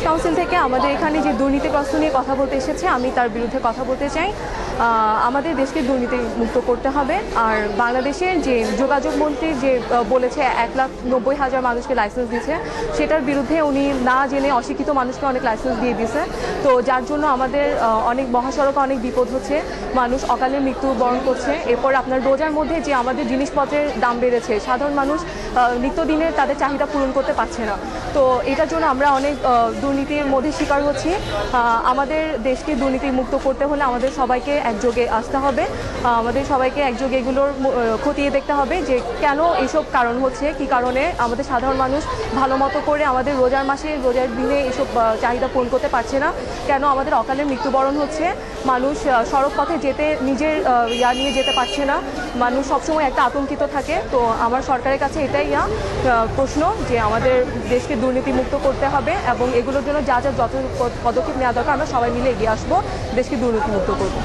Council থেকে আমাদের এখানে যে দুর্নীতিগ্রস্ত নিয়ে কথা বলতে এসেছে, আমি তার বিরুদ্ধে কথা বলতে চাই। আমাদের দেশকে দুর্নীতি মুক্ত করতে হবে। আর বাংলাদেশের যে যোগাযোগ মন্ত্রী যে বলেছে 1,90,000 মানুষকে লাইসেন্স দিয়েছে, সেটার বিরুদ্ধে উনি না জেনে অশিক্ষিত মানুষকে অনেক লাইসেন্স দিয়ে দিয়েছে। তো যার জন্য আমাদের অনেক মহাসড়কে অনেক বিপদ হচ্ছে, মানুষ অকালে মৃত্যুবরণ করছে। এরপর আপনার রোজার মধ্যে যে আমাদের জিনিসপত্রের দাম বেড়েছে, সাধারণ মানুষ নিত্যদিনের তাদের চাহিদা পূরণ করতে পারছে না। তো এটার জন্য আমরা অনেক দুর্নীতির মধ্যে শিকার হচ্ছি। আমাদের দেশকে দুর্নীতি মুক্ত করতে হলে আমাদের সবাইকে একযোগে আসতে হবে। আমাদের সবাইকে একযোগে এগুলোর খতিয়ে দেখতে হবে যে কেন এসব কারণ হচ্ছে, কি কারণে আমাদের সাধারণ মানুষ ভালো মতো করে আমাদের রোজার মাসে রোজার দিনে এসব চাহিদা পূরণ করতে পারছে না, কেন আমাদের অকালে মৃত্যুবরণ হচ্ছে, মানুষ সড়ক পথে যেতে নিজের নিয়ে যেতে পারছে না, মানুষ সবসময় একটা আতঙ্কিত থাকে। তো আমার সরকারের কাছে এটাই প্রশ্ন যে আমাদের দেশকে দুর্নীতিমুক্ত করতে হবে এবং এগুলোর জন্য যা যা যত পদক্ষেপ নেওয়া দরকার আমরা সবাই মিলে এগিয়ে আসবো, দেশকে দুর্নীতিমুক্ত করবো।